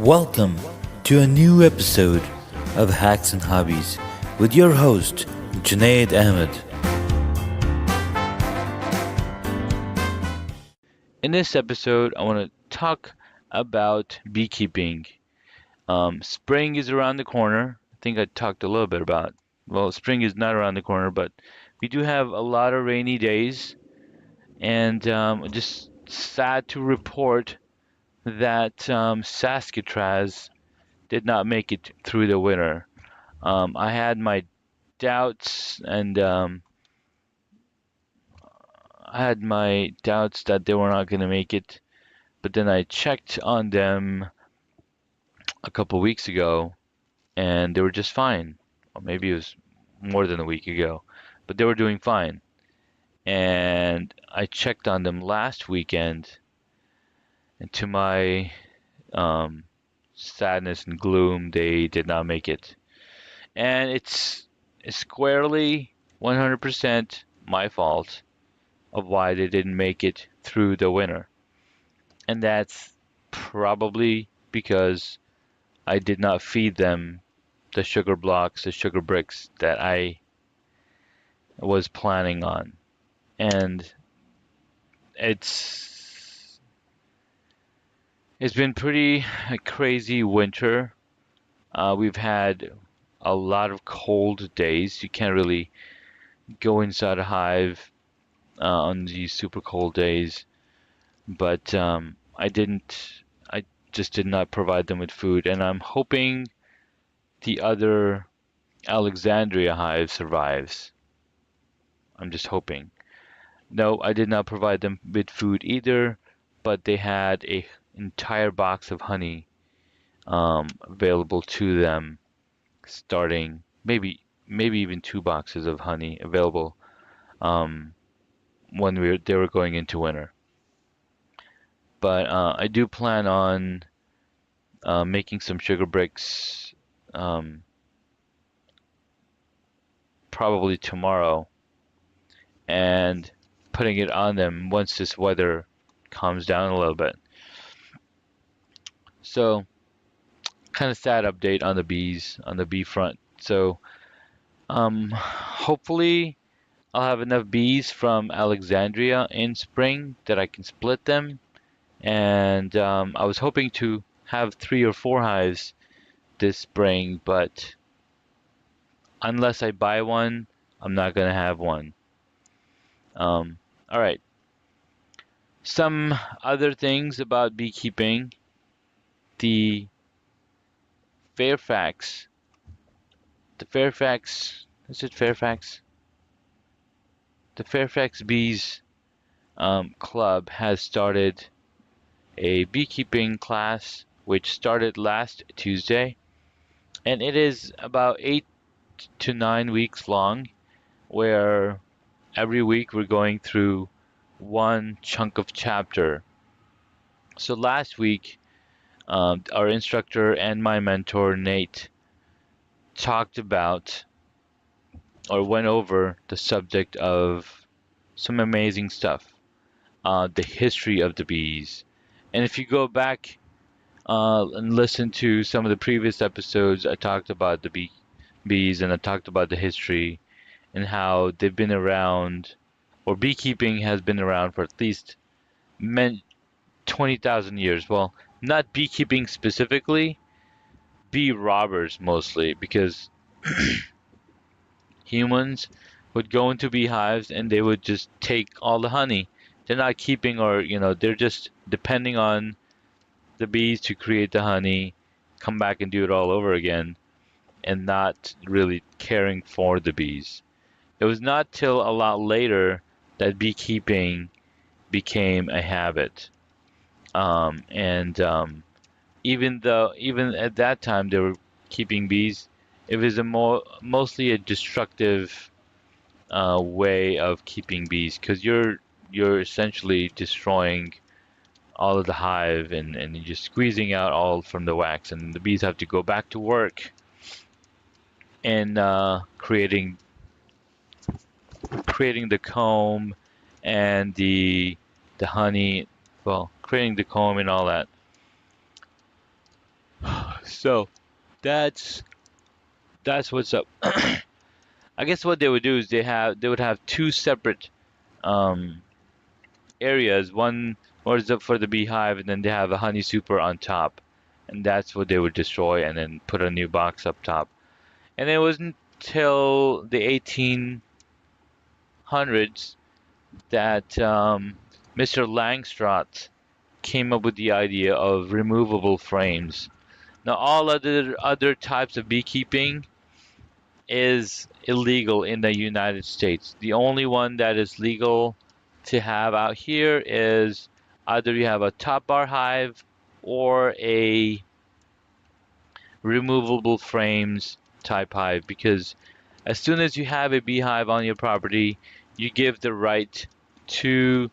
Welcome to a new episode of Hacks and Hobbies with your host, Junaid Ahmed. In this episode, I want to talk about beekeeping. Spring is around the corner. I think I talked a little bit about, well, spring is not around the corner, but we do have a lot of rainy days, and just sad to report that Saskatraz did not make it through the winter. I had my doubts, and I had my doubts that they were not going to make it. But then I checked on them a couple weeks ago, and they were just fine. Or maybe it was more than a week ago, but they were doing fine. And I checked on them last weekend, and to my sadness and gloom, they did not make it. And it's squarely 100% my fault of why they didn't make it through the winter. And that's probably because I did not feed them the sugar blocks, the sugar bricks that I was planning on. And it's it's been pretty a crazy winter. We've had a lot of cold days. You can't really go inside a hive on these super cold days. But I just did not provide them with food, and I'm hoping the other Alexandria hive survives. I'm just hoping. No, I did not provide them with food either, but they had a entire box of honey available to them, starting maybe even two boxes of honey available um, when they were going into winter. But I do plan on making some sugar bricks probably tomorrow and putting it on them once this weather calms down a little bit. So, kind of sad update on the bees, on the bee front. So, hopefully I'll have enough bees from Alexandria in spring that I can split them. And I was hoping to have 3 or 4 hives this spring, but unless I buy one, I'm not gonna have one. All right. Some other things about beekeeping. The Fairfax, the Fairfax, is it Fairfax? The Fairfax Bees Club has started a beekeeping class, which started last Tuesday, and it is about 8 to 9 weeks long, where every week we're going through one chunk of chapter. So last week, our instructor and my mentor, Nate, talked about or went over the subject of some amazing stuff, the history of the bees. And if you go back and listen to some of the previous episodes, I talked about the bees and I talked about the history and how they've been around, or beekeeping has been around for at least 20,000 years. Well, not beekeeping specifically, bee robbers mostly, because humans would go into beehives and they would just take all the honey. They're not keeping, or they're just depending on the bees to create the honey, come back and do it all over again, and not really caring for the bees. It was not till a lot later that beekeeping became a habit. And even at that time they were keeping bees, it was mostly a destructive way of keeping bees, because you're essentially destroying all of the hive, and you're just squeezing out all from the wax, and the bees have to go back to work and creating the comb and the honey, well, creating the comb and all that. So that's that's what's up. I guess what they would do is they would have two separate um, areas. One was up for the beehive, and then they have a honey super on top, and that's what they would destroy, and then put a new box up top. And it wasn't till the 1800s that Mr. Langstroth came up with the idea of removable frames. Now, all other types of beekeeping is illegal in the United States. The only one that is legal to have out here is either you have a top bar hive or a removable frames type hive, because as soon as you have a beehive on your property, you give the right to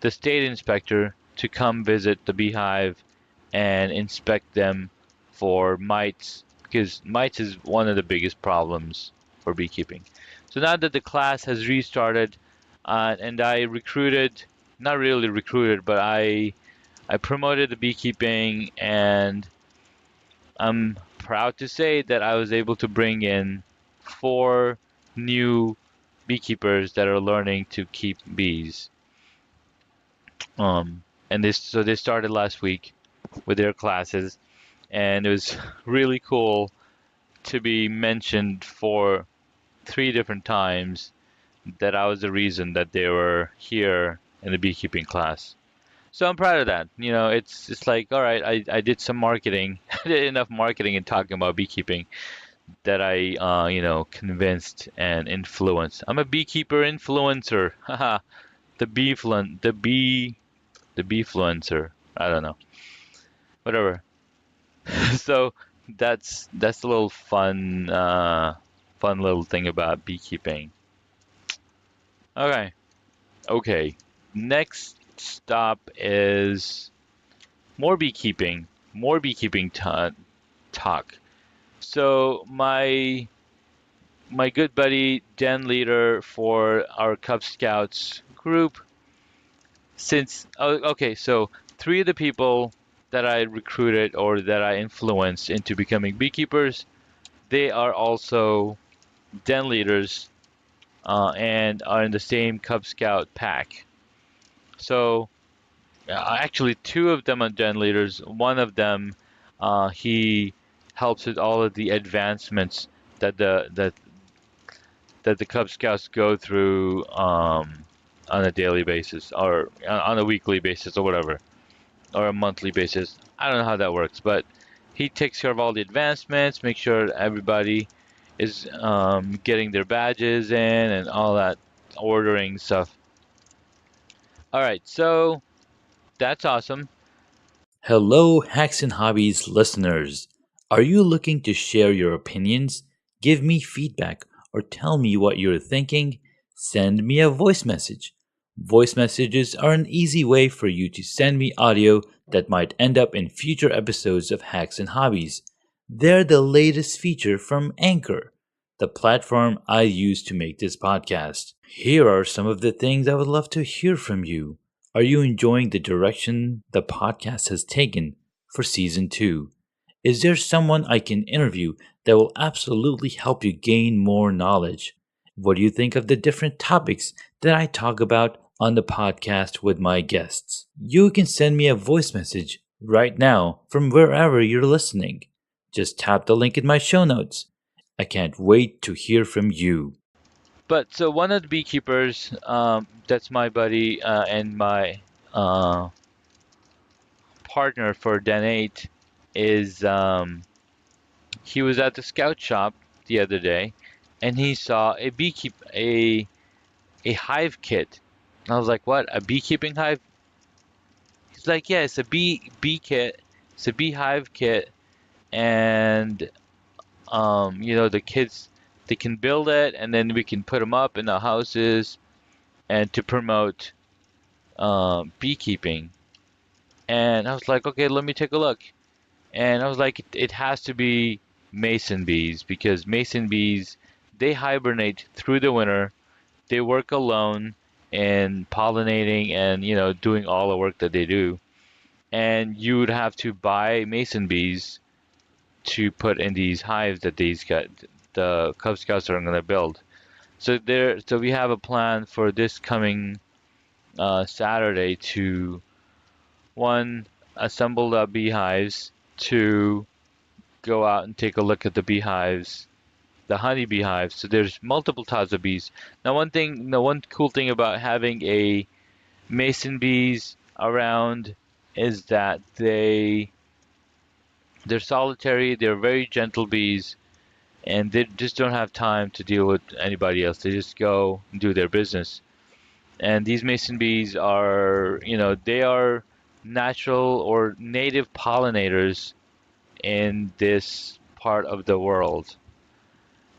the state inspector to come visit the beehive and inspect them for mites, because mites is one of the biggest problems for beekeeping. So now that the class has restarted, and I recruited, not really recruited, but I promoted the beekeeping, and I'm proud to say that I was able to bring in 4 new beekeepers that are learning to keep bees. And they started last week with their classes, and it was really cool to be mentioned for 3 different times that I was the reason that they were here in the beekeeping class. So I'm proud of that. It's like, all right, I did some marketing. I did enough marketing and talking about beekeeping that I convinced and influenced. I'm a beekeeper influencer. Haha, the beefluencer. I don't know. Whatever. So that's a little fun little thing about beekeeping. Okay. Okay. Next stop is more beekeeping. More beekeeping talk. So my good buddy den leader for our Cub Scouts group, okay, so 3 of the people that I recruited or that I influenced into becoming beekeepers, they are also den leaders, and are in the same Cub Scout pack. So actually 2 of them are den leaders. One of them, he helps with all of the advancements that the Cub Scouts go through, on a daily basis or on a weekly basis or whatever, or a monthly basis. I don't know how that works, but he takes care of all the advancements, make sure everybody is getting their badges in and all that ordering stuff. All right, so that's awesome. Hello, Hacks and Hobbies listeners. Are you looking to share your opinions, give me feedback, or tell me what you're thinking? Send me a voice message. Voice messages are an easy way for you to send me audio that might end up in future episodes of Hacks and Hobbies. They're the latest feature from Anchor, the platform I use to make this podcast. Here are some of the things I would love to hear from you. Are you enjoying the direction the podcast has taken for season 2? Is there someone I can interview that will absolutely help you gain more knowledge? What do you think of the different topics that I talk about on the podcast with my guests? You can send me a voice message right now from wherever you're listening. Just tap the link in my show notes. I can't wait to hear from you. But so one of the beekeepers, that's my buddy, and my uh, partner for Den 8, is he was at the scout shop the other day, and he saw a hive kit. And I was like, "What? A beekeeping hive?" He's like, "Yeah, it's a bee kit. It's a beehive kit, and the kids, they can build it, and then we can put them up in the houses, and to promote beekeeping." And I was like, "Okay, let me take a look." And I was like, "It has to be mason bees, because mason bees, they hibernate through the winter. They work alone in pollinating and doing all the work that they do. And you would have to buy mason bees to put in these hives that these got the Cub Scouts are going to build. So we have a plan for this coming Saturday to one assemble the beehives, two go out and take a look at the beehives, the honey beehives. So there's multiple types of bees. Now one cool thing about having a mason bees around is that they're solitary, they're very gentle bees, and they just don't have time to deal with anybody else. They just go and do their business. And these mason bees are, they are natural or native pollinators in this part of the world.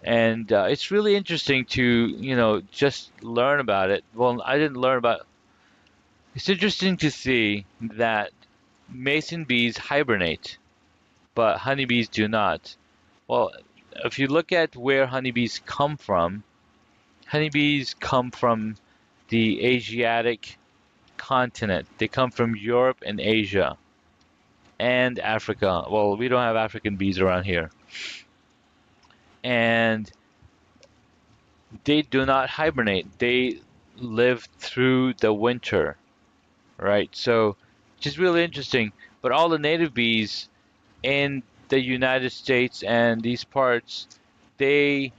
And it's really interesting to, just learn about it. Well, I didn't learn about. It's interesting to see that mason bees hibernate, but honeybees do not. Well, if you look at where honeybees come from the Asiatic continent. They come from Europe and Asia and Africa. Well, we don't have African bees around here. And they do not hibernate. They live through the winter, right? So, just really interesting. But all the native bees in the United States and these parts, they,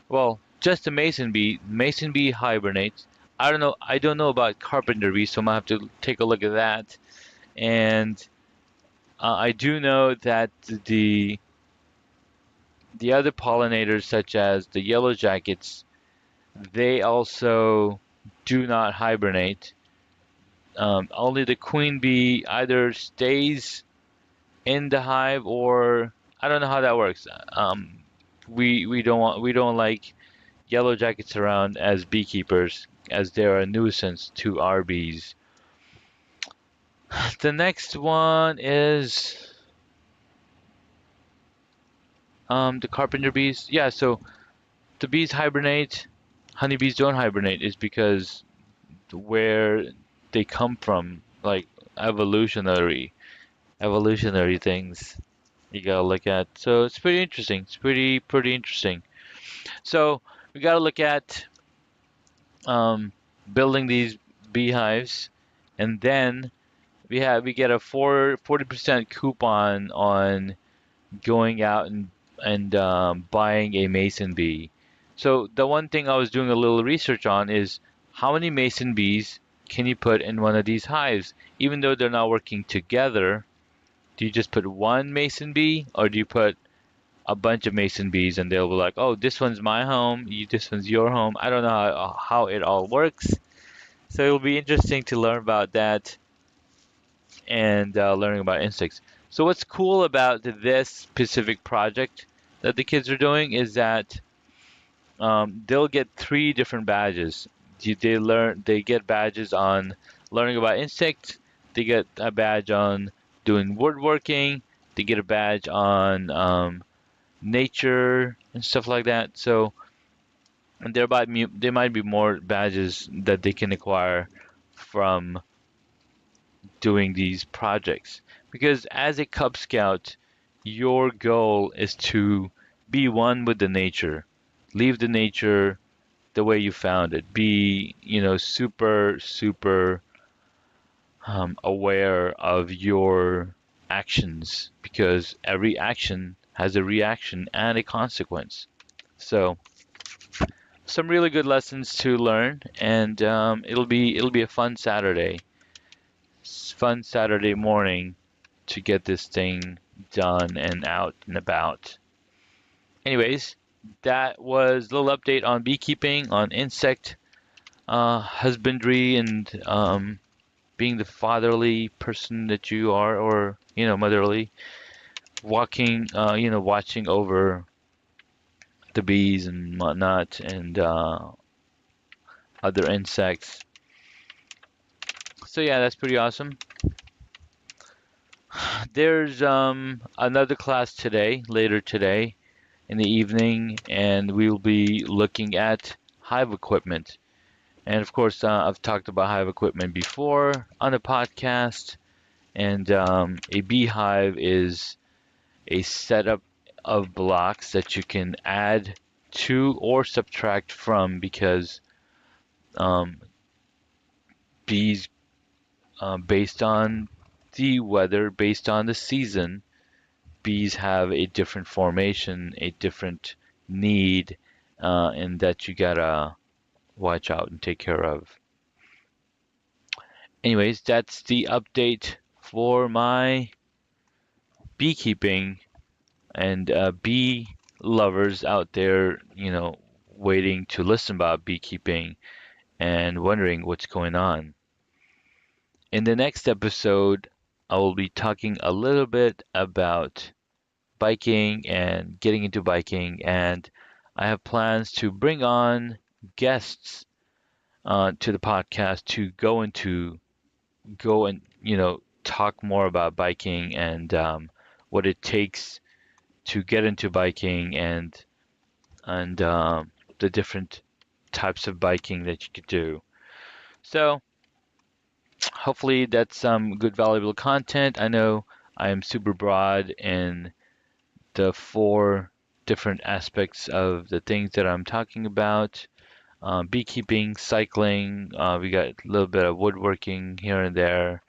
well, just the mason bee hibernates. I don't know about carpenter bees, so I'm gonna have to take a look at that. And I do know that the other pollinators, such as the yellow jackets, they also do not hibernate. Only the queen bee either stays in the hive, or I don't know how that works. We don't like yellow jackets around as beekeepers, as they're a nuisance to our bees. The next one is the carpenter bees. Yeah, so the bees hibernate. Honeybees don't hibernate is because where they come from, like evolutionary things you gotta look at. So it's pretty interesting. It's pretty interesting. So we gotta look at um, building these beehives, and then we get a 40% coupon on going out and buying a mason bee. So the one thing I was doing a little research on is how many mason bees can you put in one of these hives? Even though they're not working together, do you just put one mason bee, or do you put a bunch of mason bees and they'll be like, oh, this one's my home, this one's your home. I don't know how it all works. So it'll be interesting to learn about that and learning about insects. So what's cool about this specific project that the kids are doing is that they'll get three different badges. They get badges on learning about insects. They get a badge on doing woodworking. They get a badge on nature and stuff like that. So and there might be more badges that they can acquire from doing these projects. Because as a Cub Scout, your goal is to be one with the nature. Leave the nature the way you found it. Be, super aware of your actions because every action has a reaction and a consequence. So, some really good lessons to learn, and it'll be a fun Saturday morning to get this thing done and out and about. Anyways, that was a little update on beekeeping, on insect husbandry, and being the fatherly person that you are, or motherly, watching over the bees and whatnot, and other insects. So yeah, that's pretty awesome. There's another class today, later today in the evening, and we'll be looking at hive equipment. And of course, I've talked about hive equipment before on the podcast. And a beehive is a setup of blocks that you can add to or subtract from because um, bees, based on the weather, based on the season, bees have a different formation, a different need, and that you gotta watch out and take care of. Anyways, that's the update for my beekeeping and bee lovers out there, waiting to listen about beekeeping and wondering what's going on. In the next episode, I will be talking a little bit about biking and getting into biking, and I have plans to bring on guests to the podcast to go and talk more about biking and what it takes to get into biking and the different types of biking that you could do. So hopefully that's some good valuable content. I know I am super broad in the four different aspects of the things that I'm talking about. Beekeeping, cycling, we got a little bit of woodworking here and there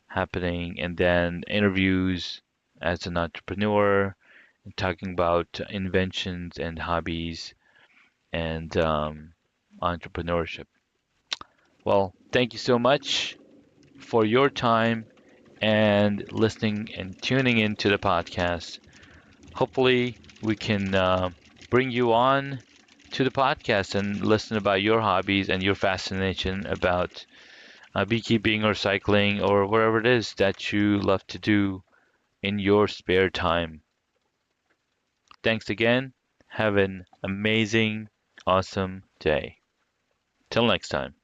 happening, and then interviews as an entrepreneur, and talking about inventions and hobbies and entrepreneurship. Well, thank you so much for your time and listening and tuning into the podcast. Hopefully, we can bring you on to the podcast and listen about your hobbies and your fascination about beekeeping or cycling or whatever it is that you love to do in your spare time. Thanks again. Have an amazing, awesome day. Till next time.